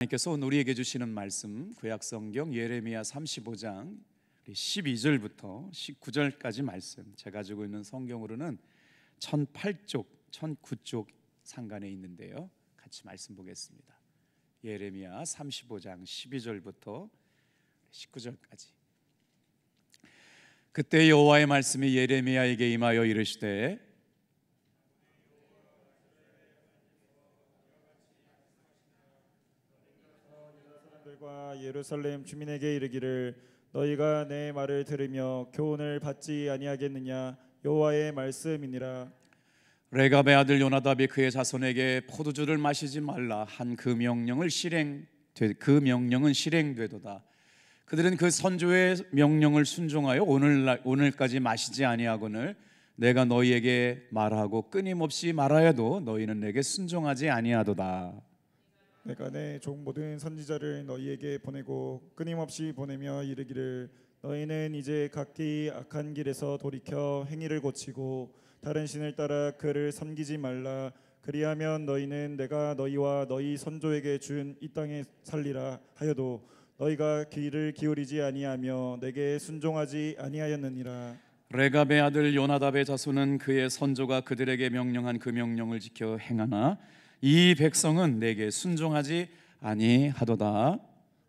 하나님께서 오늘 우리에게 주시는 말씀 구약성경 예레미야 35장 12절부터 19절까지 말씀, 제가 가지고 있는 성경으로는 1008쪽, 1009쪽 상간에 있는데요, 같이 말씀 보겠습니다. 예레미야 35장 12절부터 19절까지. 그때 여호와의 말씀이 예레미야에게 임하여 이르시되 예루살렘 주민에게 이르기를 너희가 내 말을 들으며 교훈을 받지 아니하겠느냐. 여호와의 말씀이니라. 레갑의 아들 요나답이 그의 자손에게 포도주를 마시지 말라 한 그 명령은 실행되도다. 그들은 그 선조의 명령을 순종하여 오늘까지 마시지 아니하거늘 내가 너희에게 말하고 끊임없이 말하여도 너희는 내게 순종하지 아니하도다. 내가 내 종 모든 선지자를 너희에게 보내고 끊임없이 보내며 이르기를 너희는 이제 각기 악한 길에서 돌이켜 행위를 고치고 다른 신을 따라 그를 섬기지 말라. 그리하면 너희는 내가 너희와 너희 선조에게 준 이 땅에 살리라 하여도 너희가 귀를 기울이지 아니하며 내게 순종하지 아니하였느니라. 레갑의 아들 요나답의 자손은 그의 선조가 그들에게 명령한 그 명령을 지켜 행하나 이 백성은 내게 순종하지 아니하도다.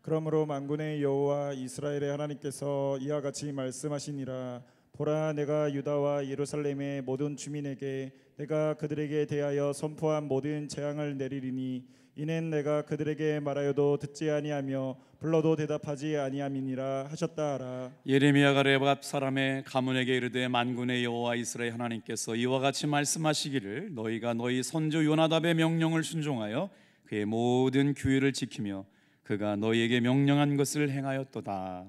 그러므로 만군의 여호와 이스라엘의 하나님께서 이와 같이 말씀하시니라. 보라, 내가 유다와 예루살렘의 모든 주민에게 내가 그들에게 대하여 선포한 모든 재앙을 내리리니 이는 내가 그들에게 말하여도 듣지 아니하며 불러도 대답하지 아니함이니라 하셨다 하라. 예레미야가 레갑 사람의 가문에게 이르되 만군의 여호와 이스라엘 하나님께서 이와 같이 말씀하시기를 너희가 너희 선조 요나답의 명령을 순종하여 그의 모든 규율을 지키며 그가 너희에게 명령한 것을 행하였도다.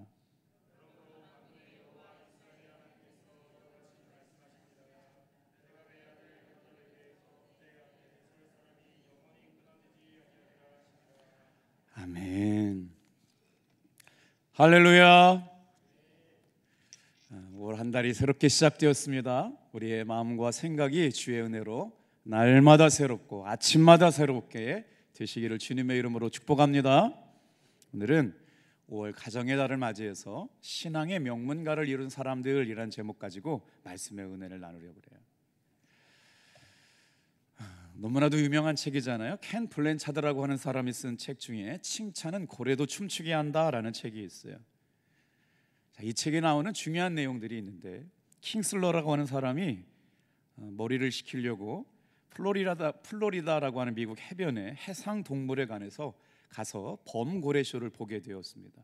아멘. 할렐루야. 올 한 달이 새롭게 시작되었습니다. 우리의 마음과 생각이 주의 은혜로 날마다 새롭고 아침마다 새롭게 되시기를 주님의 이름으로 축복합니다. 오늘은 5월 가정의 달을 맞이해서 신앙의 명문가를 이룬 사람들이라는 제목 가지고 말씀의 은혜를 나누려고 그래요. 너무나도 유명한 책이잖아요. 켄 블랜차드라고 하는 사람이 쓴 책 중에 칭찬은 고래도 춤추게 한다라는 책이 있어요. 자, 이 책에 나오는 중요한 내용들이 있는데 킹슬러라고 하는 사람이 머리를 식히려고 플로리다라고 하는 미국 해변의 해상 동물회관에서 가서 범고래 쇼를 보게 되었습니다.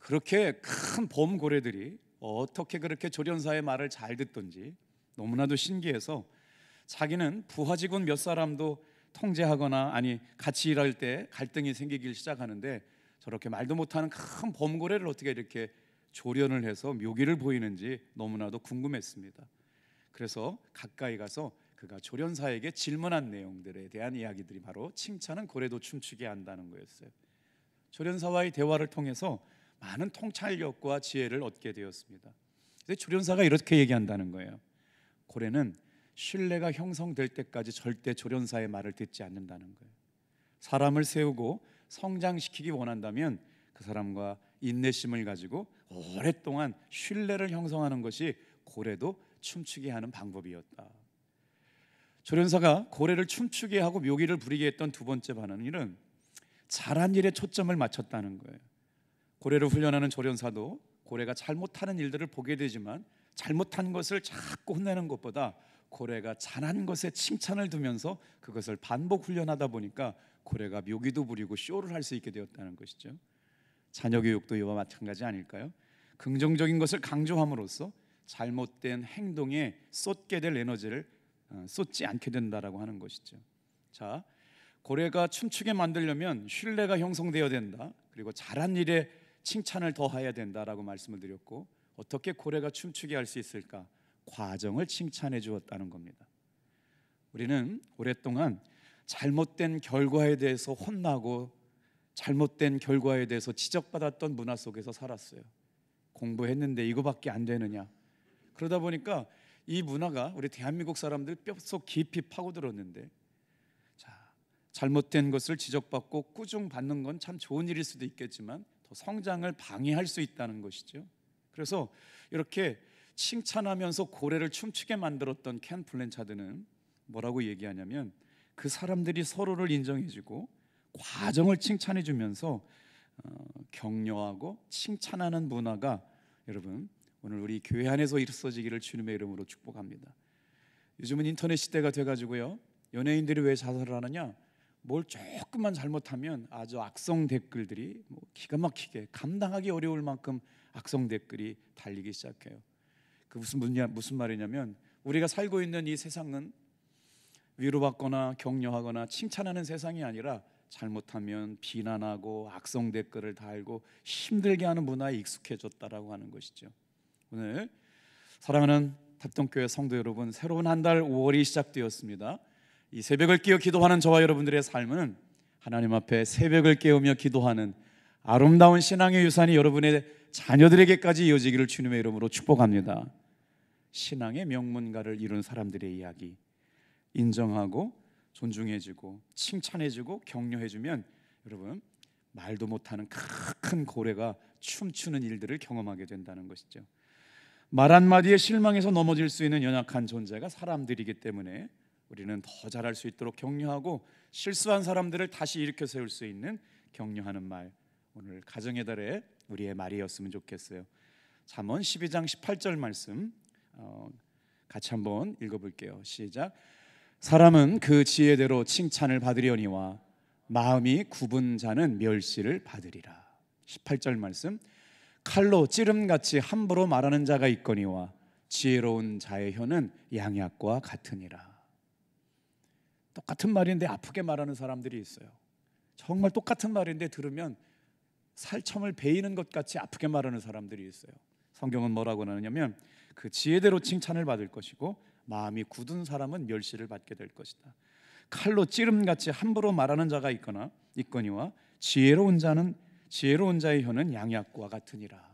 그렇게 큰 범고래들이 어떻게 그렇게 조련사의 말을 잘 듣던지 너무나도 신기해서 자기는 부하 직원 몇 사람도 통제하거나 같이 일할 때 갈등이 생기기 시작하는데 저렇게 말도 못하는 큰 범고래를 어떻게 이렇게 조련을 해서 묘기를 보이는지 너무나도 궁금했습니다. 그래서 가까이 가서 그가 조련사에게 질문한 내용들에 대한 이야기들이 바로 칭찬은 고래도 춤추게 한다는 거였어요. 조련사와의 대화를 통해서 많은 통찰력과 지혜를 얻게 되었습니다. 근데 조련사가 이렇게 얘기한다는 거예요. 고래는 신뢰가 형성될 때까지 절대 조련사의 말을 듣지 않는다는 거예요. 사람을 세우고 성장시키기 원한다면 그 사람과 인내심을 가지고 오랫동안 신뢰를 형성하는 것이 고래도 춤추게 하는 방법이었다. 조련사가 고래를 춤추게 하고 묘기를 부리게 했던 두 번째 반응은 잘한 일에 초점을 맞췄다는 거예요. 고래를 훈련하는 조련사도 고래가 잘못하는 일들을 보게 되지만 잘못한 것을 자꾸 혼내는 것보다 고래가 잘한 것에 칭찬을 두면서 그것을 반복 훈련하다 보니까 고래가 묘기도 부리고 쇼를 할 수 있게 되었다는 것이죠. 자녀 교육도 이와 마찬가지 아닐까요? 긍정적인 것을 강조함으로써 잘못된 행동에 쏟게 될 에너지를 쏟지 않게 된다라고 하는 것이죠. 자, 고래가 춤추게 만들려면 신뢰가 형성되어야 된다. 그리고 잘한 일에 칭찬을 더해야 된다라고 말씀을 드렸고, 어떻게 고래가 춤추게 할 수 있을까? 과정을 칭찬해 주었다는 겁니다. 우리는 오랫동안 잘못된 결과에 대해서 혼나고 잘못된 결과에 대해서 지적받았던 문화 속에서 살았어요. 공부했는데 이거밖에 안 되느냐. 그러다 보니까 이 문화가 우리 대한민국 사람들 뼛속 깊이 파고들었는데, 자, 잘못된 것을 지적받고 꾸중받는 건 참 좋은 일일 수도 있겠지만 더 성장을 방해할 수 있다는 것이죠. 그래서 이렇게 칭찬하면서 고래를 춤추게 만들었던 켄 블랜차드는 뭐라고 얘기하냐면 그 사람들이 서로를 인정해주고 과정을 칭찬해주면서 격려하고 칭찬하는 문화가 여러분 오늘 우리 교회 안에서 일어서지기를 주님의 이름으로 축복합니다. 요즘은 인터넷 시대가 돼가지고요, 연예인들이 왜 자살을 하느냐, 뭘 조금만 잘못하면 아주 악성 댓글들이 기가 막히게 감당하기 어려울 만큼 악성 댓글이 달리기 시작해요. 그 무슨 말이냐면 우리가 살고 있는 이 세상은 위로받거나 격려하거나 칭찬하는 세상이 아니라 잘못하면 비난하고 악성 댓글을 달고 힘들게 하는 문화에 익숙해졌다라고 하는 것이죠. 오늘 사랑하는 탑동교회 성도 여러분, 새로운 한 달 5월이 시작되었습니다. 이 새벽을 깨어 기도하는 저와 여러분들의 삶은 하나님 앞에 새벽을 깨우며 기도하는 아름다운 신앙의 유산이 여러분의 자녀들에게까지 이어지기를 주님의 이름으로 축복합니다. 신앙의 명문가를 이룬 사람들의 이야기 인정하고 존중해주고 칭찬해주고 격려해주면 여러분 말도 못하는 큰 고래가 춤추는 일들을 경험하게 된다는 것이죠. 말 한마디에 실망해서 넘어질 수 있는 연약한 존재가 사람들이기 때문에 우리는 더 잘할 수 있도록 격려하고 실수한 사람들을 다시 일으켜 세울 수 있는 격려하는 말, 오늘 가정의 달에 우리의 말이었으면 좋겠어요. 잠언 12장 18절 말씀 같이 한번 읽어볼게요. 시작. 사람은 그 지혜대로 칭찬을 받으려니와 마음이 굽은 자는 멸시를 받으리라. 18절 말씀. 칼로 찌름같이 함부로 말하는 자가 있거니와 지혜로운 자의 혀는 양약과 같으니라. 똑같은 말인데 아프게 말하는 사람들이 있어요. 정말 똑같은 말인데 들으면 살점을 베이는 것 같이 아프게 말하는 사람들이 있어요. 성경은 뭐라고 하느냐면 그 지혜대로 칭찬을 받을 것이고 마음이 굳은 사람은 멸시를 받게 될 것이다. 칼로 찌름같이 함부로 말하는 자가 있거니와 지혜로운 자의 혀는 양약과 같으니라.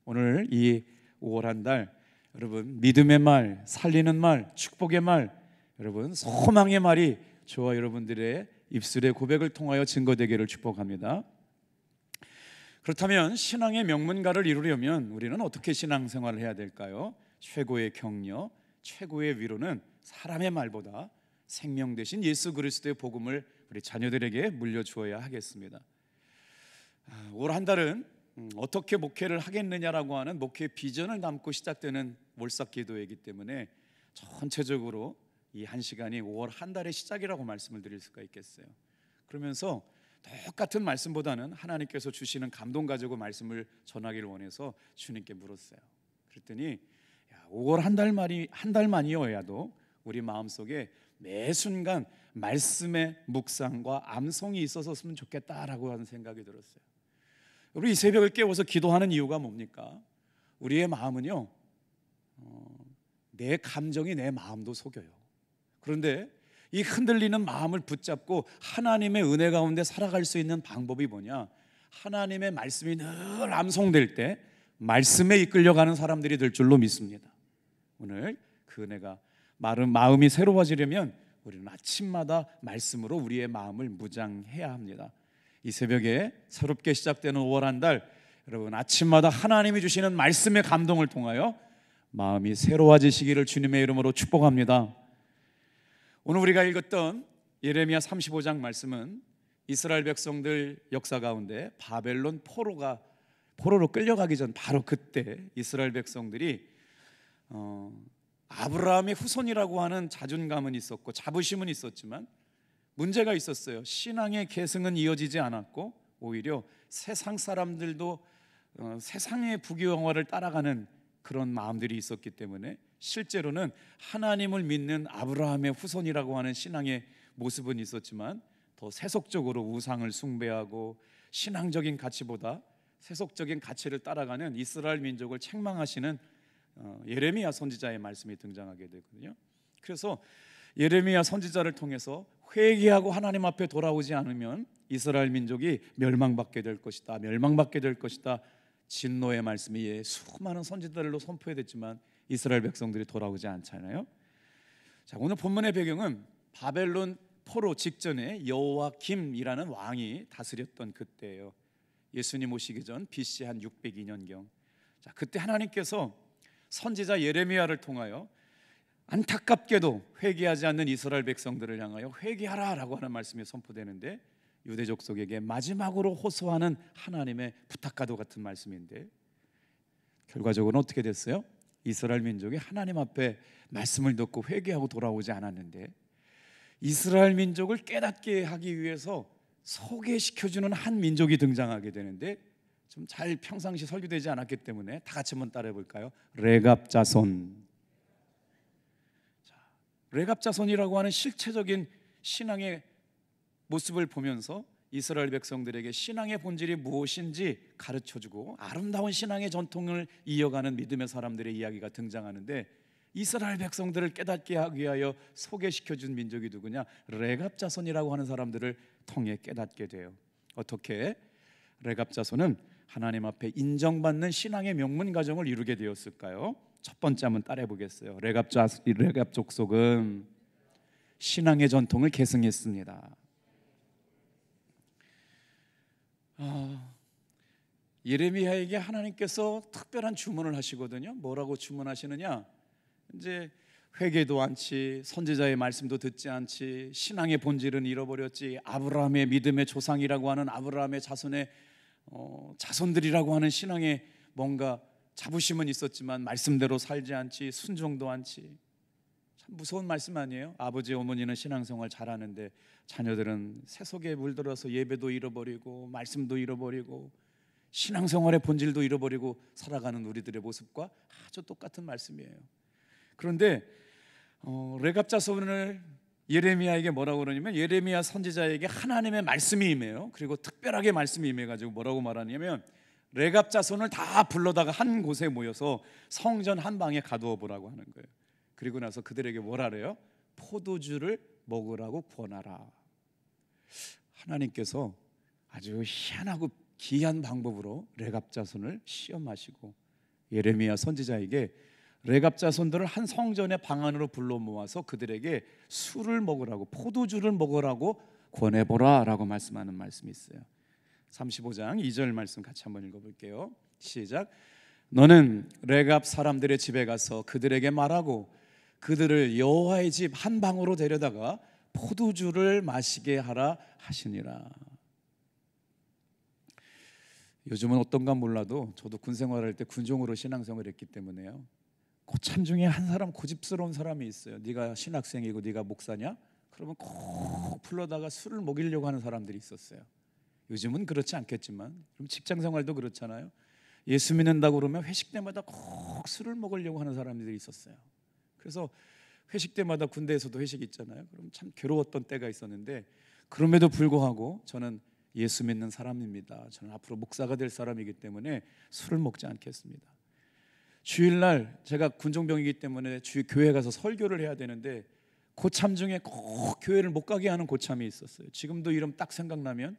오늘 이 5월 한 달 여러분 믿음의 말, 살리는 말, 축복의 말, 여러분 소망의 말이 저와 여러분들의 입술의 고백을 통하여 증거되기를 축복합니다. 그렇다면 신앙의 명문가를 이루려면 우리는 어떻게 신앙생활을 해야 될까요? 최고의 격려, 최고의 위로는 사람의 말보다 생명 되신 예수 그리스도의 복음을 우리 자녀들에게 물려주어야 하겠습니다. 올 한 달은 어떻게 목회를 하겠느냐라고 하는 목회 비전을 담고 시작되는 월삭 기도이기 때문에 전체적으로 이 한 시간이 5월 한 달의 시작이라고 말씀을 드릴 수가 있겠어요. 그러면서 똑같은 말씀보다는 하나님께서 주시는 감동 가지고 말씀을 전하기를 원해서 주님께 물었어요. 그랬더니 5월 한 달만이어야도 우리 마음속에 매 순간 말씀의 묵상과 암송이 있었으면 좋겠다라고 하는 생각이 들었어요. 우리 이 새벽을 깨워서 기도하는 이유가 뭡니까? 우리의 마음은요, 내 감정이 내 마음도 속여요. 그런데 이 흔들리는 마음을 붙잡고 하나님의 은혜 가운데 살아갈 수 있는 방법이 뭐냐? 하나님의 말씀이 늘 암송될 때 말씀에 이끌려가는 사람들이 될 줄로 믿습니다. 오늘 그 은혜가 마음이 새로워지려면 우리는 아침마다 말씀으로 우리의 마음을 무장해야 합니다. 이 새벽에 새롭게 시작되는 5월 한 달, 여러분 아침마다 하나님이 주시는 말씀의 감동을 통하여 마음이 새로워지시기를 주님의 이름으로 축복합니다. 오늘 우리가 읽었던 예레미야 35장 말씀은 이스라엘 백성들 역사 가운데 바벨론 포로로 끌려가기 전 바로 그때 이스라엘 백성들이 아브라함의 후손이라고 하는 자존감은 있었고 자부심은 있었지만 문제가 있었어요. 신앙의 계승은 이어지지 않았고 오히려 세상 사람들도 세상의 부귀영화를 따라가는 그런 마음들이 있었기 때문에 실제로는 하나님을 믿는 아브라함의 후손이라고 하는 신앙의 모습은 있었지만 더 세속적으로 우상을 숭배하고 신앙적인 가치보다 세속적인 가치를 따라가는 이스라엘 민족을 책망하시는 예레미야 선지자의 말씀이 등장하게 되거든요. 그래서 예레미야 선지자를 통해서 회개하고 하나님 앞에 돌아오지 않으면 이스라엘 민족이 멸망받게 될 것이다, 멸망받게 될 것이다. 진노의 말씀이 수많은 선지자들로 선포됐지만 이스라엘 백성들이 돌아오지 않잖아요. 자, 오늘 본문의 배경은 바벨론 포로 직전에 여호와김이라는 왕이 다스렸던 그때예요. 예수님 오시기 전 BC 한 602년경. 자, 그때 하나님께서 선지자 예레미야를 통하여 안타깝게도 회개하지 않는 이스라엘 백성들을 향하여 회개하라라고 하는 말씀이 선포되는데, 유대 족속에게 마지막으로 호소하는 하나님의 부탁과도 같은 말씀인데, 결과적으로 어떻게 됐어요? 이스라엘 민족이 하나님 앞에 말씀을 듣고 회개하고 돌아오지 않았는데, 이스라엘 민족을 깨닫게 하기 위해서 소개시켜주는 한 민족이 등장하게 되는데, 좀 잘 평상시 설교되지 않았기 때문에 다 같이 한번 따라해 볼까요? 레갑 자손. 레갑 자손이라고 하는 실체적인 신앙의 모습을 보면서 이스라엘 백성들에게 신앙의 본질이 무엇인지 가르쳐주고 아름다운 신앙의 전통을 이어가는 믿음의 사람들의 이야기가 등장하는데, 이스라엘 백성들을 깨닫게 하기 위하여 소개시켜준 민족이 누구냐? 레갑 자손이라고 하는 사람들을 통해 깨닫게 돼요. 어떻게? 레갑 자손은 하나님 앞에 인정받는 신앙의 명문 가정을 이루게 되었을까요? 첫 번째 한번 따라해 보겠어요. 레갑 족속은 신앙의 전통을 계승했습니다. 예레미야에게 하나님께서 특별한 주문을 하시거든요. 뭐라고 주문하시느냐? 이제 회개도 않지, 선지자의 말씀도 듣지 않지, 신앙의 본질은 잃어버렸지, 아브라함의 믿음의 조상이라고 하는 아브라함의 자손의 자손들이라고 하는 신앙에 뭔가 자부심은 있었지만 말씀대로 살지 않지, 순종도 않지. 참 무서운 말씀 아니에요? 아버지 어머니는 신앙생활 잘하는데 자녀들은 세속에 물들어서 예배도 잃어버리고 말씀도 잃어버리고 신앙생활의 본질도 잃어버리고 살아가는 우리들의 모습과 아주 똑같은 말씀이에요. 그런데 레갑 자손을 예레미야에게 뭐라고 그러냐면, 예레미야 선지자에게 하나님의 말씀이 임해요. 그리고 특별하게 말씀이 임해가지고 뭐라고 말하냐면, 레갑 자손을 다 불러다가 한 곳에 모여서 성전 한 방에 가두어 보라고 하는 거예요. 그리고 나서 그들에게 뭐라 그래요? 포도주를 먹으라고 권하라. 하나님께서 아주 희한하고 기이한 방법으로 레갑 자손을 시험하시고 예레미야 선지자에게 레갑 자손들을 한 성전의 방 안으로 불러 모아서 그들에게 술을 먹으라고, 포도주를 먹으라고 권해보라 라고 말씀하는 말씀이 있어요. 35장 2절 말씀 같이 한번 읽어볼게요. 시작. 너는 레갑 사람들의 집에 가서 그들에게 말하고 그들을 여호와의 집 한 방으로 데려다가 포도주를 마시게 하라 하시니라. 요즘은 어떤가 몰라도 저도 군 생활할 때 군종으로 신앙생활을 했기 때문에요, 고참 중에 한 사람, 고집스러운 사람이 있어요. 네가 신학생이고 네가 목사냐? 그러면 꼭 불러다가 술을 먹이려고 하는 사람들이 있었어요. 요즘은 그렇지 않겠지만, 그럼 직장 생활도 그렇잖아요. 예수 믿는다고 그러면 회식 때마다 꼭 술을 먹으려고 하는 사람들이 있었어요. 그래서 회식 때마다 군대에서도 회식 있잖아요. 그럼 참 괴로웠던 때가 있었는데, 그럼에도 불구하고 저는 예수 믿는 사람입니다. 저는 앞으로 목사가 될 사람이기 때문에 술을 먹지 않겠습니다. 주일날 제가 군종병이기 때문에 교회 가서 설교를 해야 되는데, 고참 중에 꼭 교회를 못 가게 하는 고참이 있었어요. 지금도 이름 딱 생각나면,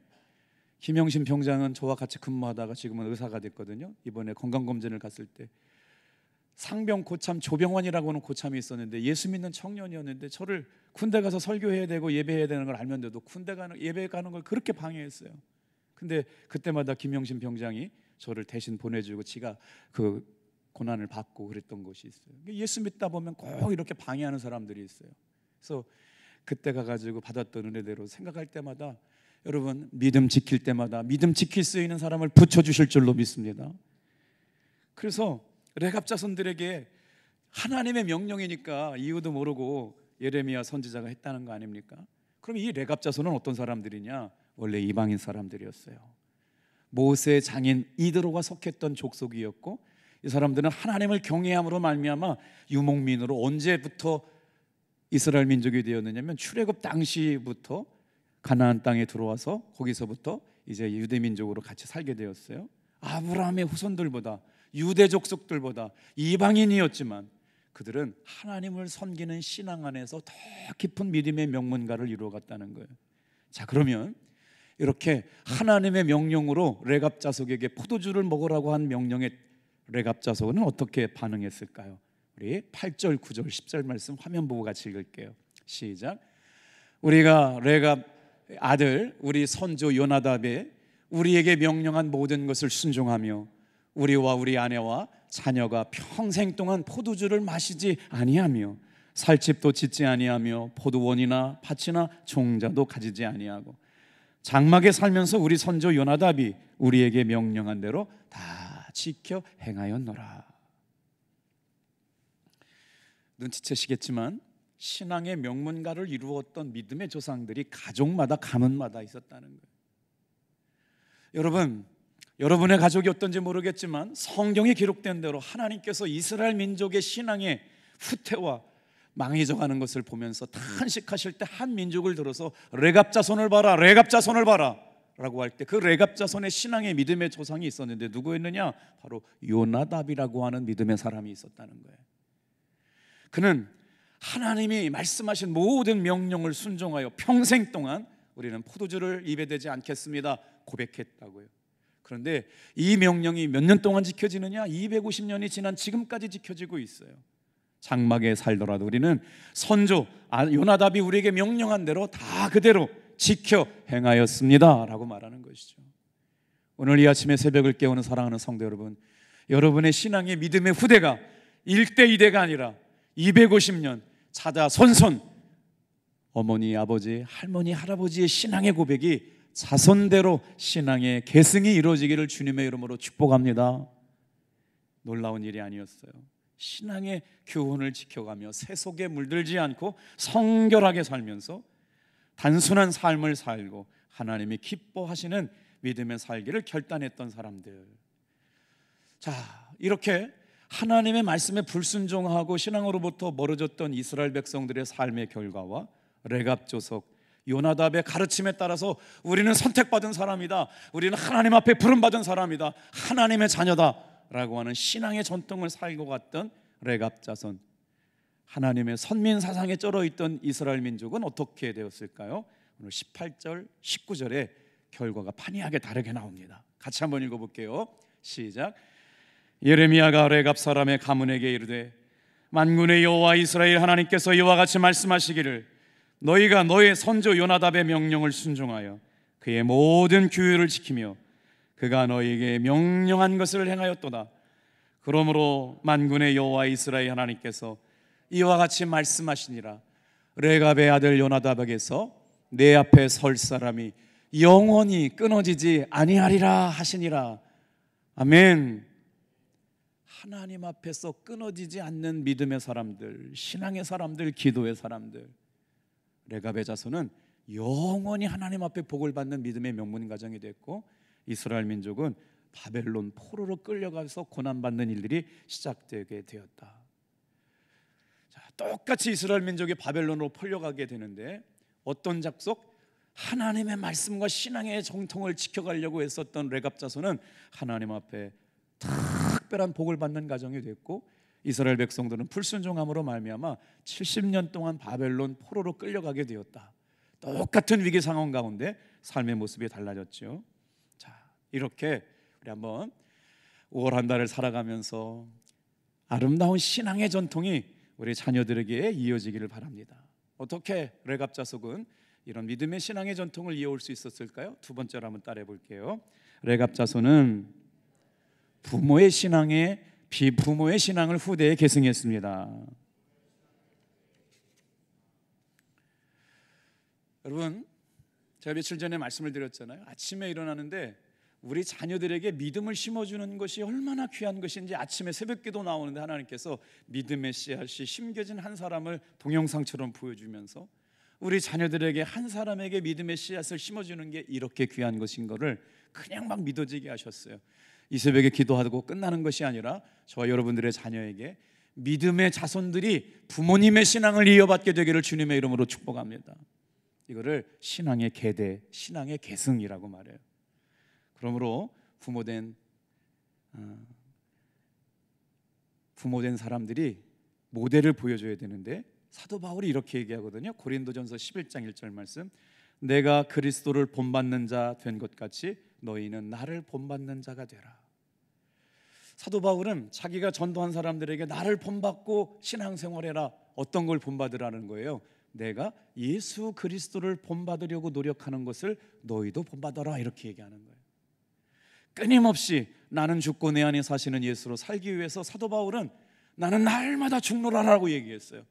김영신 병장은 저와 같이 근무하다가 지금은 의사가 됐거든요. 이번에 건강검진을 갔을 때 상병 고참 조병환이라고 하는 고참이 있었는데, 예수 믿는 청년이었는데 저를 군대 가서 설교해야 되고 예배해야 되는 걸 알면서도 예배 가는 걸 그렇게 방해했어요. 근데 그때마다 김영신 병장이 저를 대신 보내주고 지가 그 고난을 받고 그랬던 것이 있어요. 예수 믿다 보면 꼭 이렇게 방해하는 사람들이 있어요. 그래서 그때 가가지고 받았던 은혜대로 생각할 때마다, 여러분 믿음 지킬 때마다 믿음 지킬 수 있는 사람을 붙여주실 줄로 믿습니다. 그래서 레갑 자손들에게 하나님의 명령이니까 이유도 모르고 예레미야 선지자가 했다는 거 아닙니까? 그럼 이 레갑 자손은 어떤 사람들이냐? 원래 이방인 사람들이었어요. 모세 장인 이드로가 속했던 족속이었고, 이 사람들은 하나님을 경외함으로 말미암아 유목민으로 언제부터 이스라엘 민족이 되었느냐면, 출애굽 당시부터 가나안 땅에 들어와서 거기서부터 이제 유대 민족으로 같이 살게 되었어요. 아브라함의 후손들보다, 유대 족속들보다 이방인이었지만 그들은 하나님을 섬기는 신앙 안에서 더 깊은 믿음의 명문가를 이루어갔다는 거예요. 자, 그러면 이렇게 하나님의 명령으로 레갑 자손에게 포도주를 먹으라고 한 명령에 레갑 자손은 어떻게 반응했을까요? 우리 8절, 9절, 10절 말씀 화면 보고 같이 읽을게요. 시작. 우리가 레갑 아들 우리 선조 요나답의 우리에게 명령한 모든 것을 순종하며 우리와 우리 아내와 자녀가 평생 동안 포도주를 마시지 아니하며 살집도 짓지 아니하며 포도원이나 밭이나 종자도 가지지 아니하고 장막에 살면서 우리 선조 요나답이 우리에게 명령한 대로 다 지켜 행하였노라. 눈치채시겠지만 신앙의 명문가를 이루었던 믿음의 조상들이 가족마다 가문마다 있었다는 거예요. 여러분, 여러분의 가족이 어떤지 모르겠지만 성경에 기록된 대로 하나님께서 이스라엘 민족의 신앙의 후퇴와 망해져가는 것을 보면서 탄식하실 때 한 민족을 들어서 레갑 자손을 봐라, 레갑 자손을 봐라 라고 할 때 그 레갑 자손의 신앙의 믿음의 조상이 있었는데 누구였느냐? 바로 요나답이라고 하는 믿음의 사람이 있었다는 거예요. 그는 하나님이 말씀하신 모든 명령을 순종하여 평생 동안 우리는 포도주를 입에 대지 않겠습니다 고백했다고요. 그런데 이 명령이 몇 년 동안 지켜지느냐? 250년이 지난 지금까지 지켜지고 있어요. 장막에 살더라도 우리는 선조 요나답이 우리에게 명령한 대로 다 그대로 지켜 행하였습니다 라고 말하는 것이죠. 오늘 이 아침에 새벽을 깨우는 사랑하는 성도 여러분, 여러분의 신앙의 믿음의 후대가 1대 2대가 아니라 250년 자다 손손 어머니, 아버지, 할머니, 할아버지의 신앙의 고백이 자손대로 신앙의 계승이 이루어지기를 주님의 이름으로 축복합니다. 놀라운 일이 아니었어요. 신앙의 교훈을 지켜가며 세속에 물들지 않고 성결하게 살면서 단순한 삶을 살고 하나님이 기뻐하시는 믿음의 살기를 결단했던 사람들. 자, 이렇게 하나님의 말씀에 불순종하고 신앙으로부터 멀어졌던 이스라엘 백성들의 삶의 결과와 레갑 조석 요나답의 가르침에 따라서 우리는 선택받은 사람이다, 우리는 하나님 앞에 부름받은 사람이다, 하나님의 자녀다 라고 하는 신앙의 전통을 살고 갔던 레갑 자손, 하나님의 선민 사상에 쩔어있던 이스라엘 민족은 어떻게 되었을까요? 오늘 18절 19절에 결과가 판이하게 다르게 나옵니다. 같이 한번 읽어볼게요. 시작. 예레미야가 레갑 사람의 가문에게 이르되 만군의 여호와 이스라엘 하나님께서 이와 같이 말씀하시기를 너희가 너의 선조 요나답의 명령을 순종하여 그의 모든 규율을 지키며 그가 너희에게 명령한 것을 행하였도다. 그러므로 만군의 여호와 이스라엘 하나님께서 이와 같이 말씀하시니라. 레갑의 아들 요나답에게서 내 앞에 설 사람이 영원히 끊어지지 아니하리라 하시니라. 아멘. 하나님 앞에서 끊어지지 않는 믿음의 사람들, 신앙의 사람들, 기도의 사람들, 레갑의 자손은 영원히 하나님 앞에 복을 받는 믿음의 명문 가정이 됐고, 이스라엘 민족은 바벨론 포로로 끌려가서 고난받는 일들이 시작되게 되었다. 자, 똑같이 이스라엘 민족이 바벨론으로 풀려가게 되는데 어떤 작속? 하나님의 말씀과 신앙의 정통을 지켜가려고 했었던 레갑 자손은 하나님 앞에 특별한 복을 받는 가정이 됐고, 이스라엘 백성들은 불순종함으로 말미암아 70년 동안 바벨론 포로로 끌려가게 되었다. 똑같은 위기 상황 가운데 삶의 모습이 달라졌죠. 자, 이렇게 우리 한번 5월 한 달을 살아가면서 아름다운 신앙의 전통이 우리 자녀들에게 이어지기를 바랍니다. 어떻게 레갑 자손은 이런 믿음의 신앙의 전통을 이어올 수 있었을까요? 두 번째로 한번 따라해 볼게요. 레갑 자손은 부모의 신앙에 비부모의 신앙을 후대에 계승했습니다. 여러분, 제가 며칠 전에 말씀을 드렸잖아요. 아침에 일어나는데 우리 자녀들에게 믿음을 심어주는 것이 얼마나 귀한 것인지 아침에 새벽기도 나오는데 하나님께서 믿음의 씨앗이 심겨진 한 사람을 동영상처럼 보여주면서 우리 자녀들에게 한 사람에게 믿음의 씨앗을 심어주는 게 이렇게 귀한 것인 거를 그냥 막 믿어지게 하셨어요. 이 새벽에 기도하고 끝나는 것이 아니라 저와 여러분들의 자녀에게 믿음의 자손들이 부모님의 신앙을 이어받게 되기를 주님의 이름으로 축복합니다. 이거를 신앙의 계대, 신앙의 계승이라고 말해요. 그러므로 부모된 사람들이 모델을 보여줘야 되는데 사도 바울이 이렇게 얘기하거든요. 고린도전서 11장 1절 말씀. 내가 그리스도를 본받는 자 된 것 같이 너희는 나를 본받는 자가 되라. 사도 바울은 자기가 전도한 사람들에게 나를 본받고 신앙생활해라. 어떤 걸 본받으라는 거예요? 내가 예수 그리스도를 본받으려고 노력하는 것을 너희도 본받아라, 이렇게 얘기하는 거예요. 끊임없이 나는 죽고 내 안에 사시는 예수로 살기 위해서 사도 바울은 나는 날마다 죽노라라고 얘기했어요.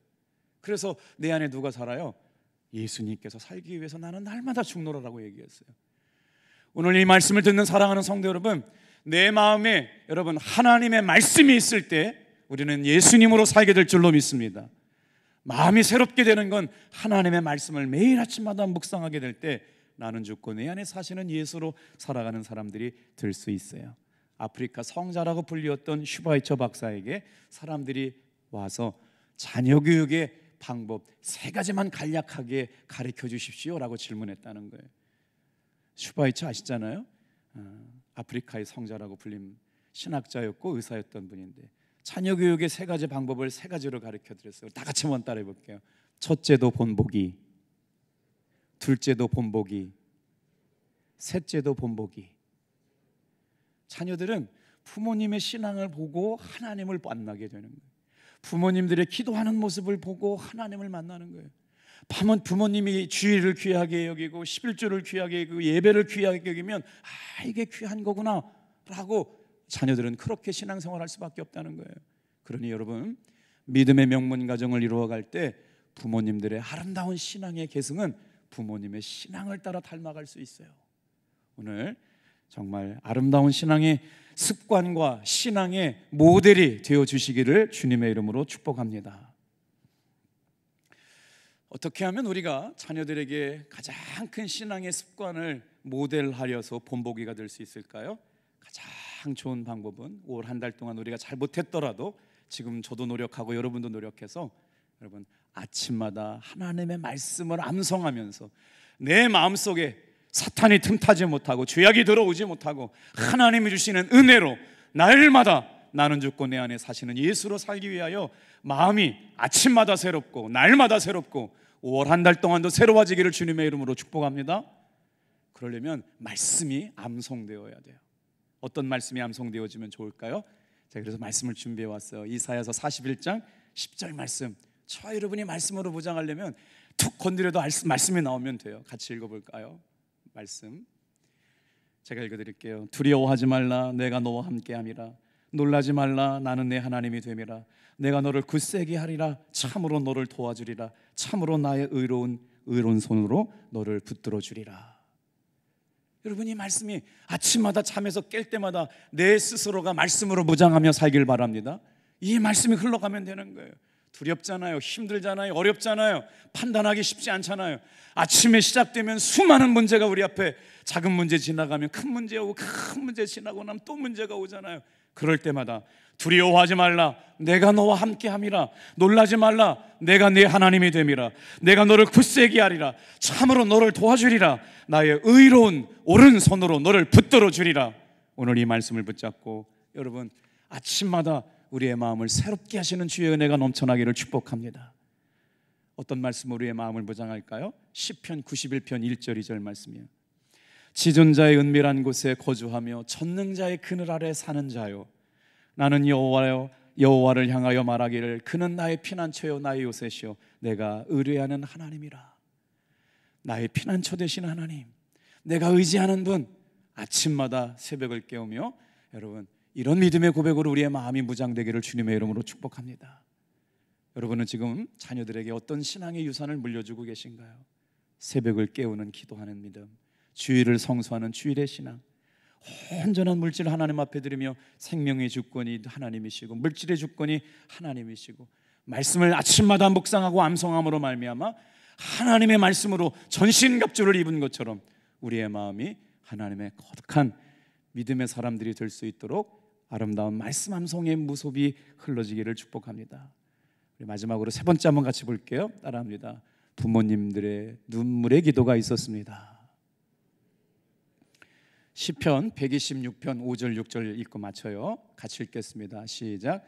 그래서 내 안에 누가 살아요? 예수님께서 살기 위해서 나는 날마다 죽노라라고 얘기했어요. 오늘 이 말씀을 듣는 사랑하는 성도 여러분, 내 마음에 여러분 하나님의 말씀이 있을 때 우리는 예수님으로 살게 될 줄로 믿습니다. 마음이 새롭게 되는 건 하나님의 말씀을 매일 아침마다 묵상하게 될 때 나는 죽고 내 안에 사시는 예수로 살아가는 사람들이 될 수 있어요. 아프리카 성자라고 불리웠던 슈바이처 박사에게 사람들이 와서 자녀 교육의 방법 3가지만 간략하게 가르쳐 주십시오라고 질문했다는 거예요. 슈바이처 아시잖아요. 아프리카의 성자라고 불린 신학자였고 의사였던 분인데 자녀 교육의 3가지 방법을 3가지로 가르쳐 드렸어요. 다 같이 한번 따라해 볼게요. 첫째도 본보기, 둘째도 본보기, 셋째도 본보기. 자녀들은 부모님의 신앙을 보고 하나님을 만나게 되는 거예요. 부모님들의 기도하는 모습을 보고 하나님을 만나는 거예요. 부모님이 주일을 귀하게 여기고 11조를 귀하게 여기고 예배를 귀하게 여기면 이게 귀한 거구나 라고 자녀들은 그렇게 신앙생활할 수밖에 없다는 거예요. 그러니 여러분, 믿음의 명문 가정을 이루어갈 때 부모님들의 아름다운 신앙의 계승은 부모님의 신앙을 따라 닮아갈 수 있어요. 오늘 정말 아름다운 신앙의 습관과 신앙의 모델이 되어주시기를 주님의 이름으로 축복합니다. 어떻게 하면 우리가 자녀들에게 가장 큰 신앙의 습관을 모델하여서 본보기가 될 수 있을까요? 가장 좋은 방법은 올 한 달 동안 우리가 잘 못했더라도 지금 저도 노력하고 여러분도 노력해서 여러분 아침마다 하나님의 말씀을 암송하면서 내 마음속에 사탄이 틈타지 못하고 죄악이 들어오지 못하고 하나님이 주시는 은혜로 날마다 나는 죽고 내 안에 사시는 예수로 살기 위하여 마음이 아침마다 새롭고 날마다 새롭고 5월 한 달 동안도 새로워지기를 주님의 이름으로 축복합니다. 그러려면 말씀이 암송되어야 돼요. 어떤 말씀이 암송되어지면 좋을까요? 제가 그래서 말씀을 준비해 왔어요. 이사야서 41장 10절 말씀. 저와 여러분이 말씀으로 무장하려면 툭 건드려도 말씀이 나오면 돼요. 같이 읽어볼까요? 말씀 제가 읽어드릴게요. 두려워하지 말라, 내가 너와 함께함이라. 놀라지 말라, 나는 내 하나님이 됨이라. 내가 너를 굳세게 하리라. 참으로 너를 도와주리라. 참으로 나의 의로운 손으로 너를 붙들어 주리라. 여러분, 이 말씀이 아침마다 잠에서 깰 때마다 내 스스로가 말씀으로 무장하며 살길 바랍니다. 이 말씀이 흘러가면 되는 거예요. 두렵잖아요, 힘들잖아요, 어렵잖아요, 판단하기 쉽지 않잖아요. 아침에 시작되면 수많은 문제가 우리 앞에, 작은 문제 지나가면 큰 문제 오고, 큰 문제 지나고 나면 또 문제가 오잖아요. 그럴 때마다 두려워하지 말라, 내가 너와 함께함이라. 놀라지 말라, 내가 네 하나님이 됨이라. 내가 너를 굳세게 하리라. 참으로 너를 도와주리라. 나의 의로운 오른손으로 너를 붙들어 주리라. 오늘 이 말씀을 붙잡고 여러분 아침마다 우리의 마음을 새롭게 하시는 주의 은혜가 넘쳐나기를 축복합니다. 어떤 말씀으로 우리의 마음을 무장할까요? 시편 91편 1절 2절 말씀이에요. 지존자의 은밀한 곳에 거주하며 전능자의 그늘 아래 사는 자요, 나는 여호와를 향하여 말하기를 그는 나의 피난처요 나의 요새시요 내가 의뢰하는 하나님이라. 나의 피난처 되신 하나님, 내가 의지하는 분, 아침마다 새벽을 깨우며 여러분 이런 믿음의 고백으로 우리의 마음이 무장되기를 주님의 이름으로 축복합니다. 여러분은 지금 자녀들에게 어떤 신앙의 유산을 물려주고 계신가요? 새벽을 깨우는 기도하는 믿음, 주일을 성수하는 주일의 신앙, 온전한 물질 하나님 앞에 드리며 생명의 주권이 하나님이시고 물질의 주권이 하나님이시고 말씀을 아침마다 묵상하고 암송함으로 말미암아 하나님의 말씀으로 전신갑주를 입은 것처럼 우리의 마음이 하나님의 거룩한 믿음의 사람들이 될 수 있도록 아름다운 말씀 암송의 무소비 흘러지기를 축복합니다. 우리 마지막으로 3번째 한번 같이 볼게요. 따라합니다. 부모님들의 눈물의 기도가 있었습니다. 시편 126편 5절 6절 읽고 맞춰요. 같이 읽겠습니다. 시작.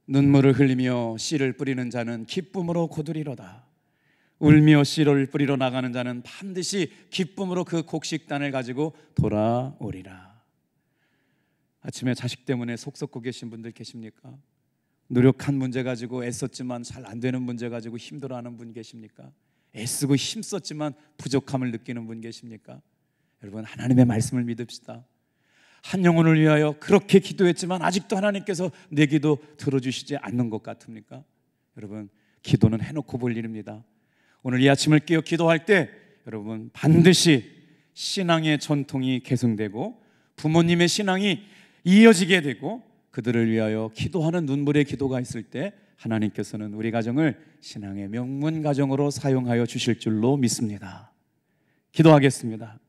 눈물을 흘리며 씨를 뿌리는 자는 기쁨으로 거두리로다. 울며 씨를 뿌리러 나가는 자는 반드시 기쁨으로 그 곡식단을 가지고 돌아오리라. 아침에 자식 때문에 속 썩고 계신 분들 계십니까? 노력한 문제 가지고 애썼지만 잘 안 되는 문제 가지고 힘들어하는 분 계십니까? 애쓰고 힘썼지만 부족함을 느끼는 분 계십니까? 여러분, 하나님의 말씀을 믿읍시다. 한 영혼을 위하여 그렇게 기도했지만 아직도 하나님께서 내 기도 들어주시지 않는 것 같습니까? 여러분, 기도는 해놓고 볼 일입니다. 오늘 이 아침을 깨어 기도할 때 여러분, 반드시 신앙의 전통이 계승되고 부모님의 신앙이 이어지게 되고 그들을 위하여 기도하는 눈물의 기도가 있을 때 하나님께서는 우리 가정을 신앙의 명문 가정으로 사용하여 주실 줄로 믿습니다. 기도하겠습니다.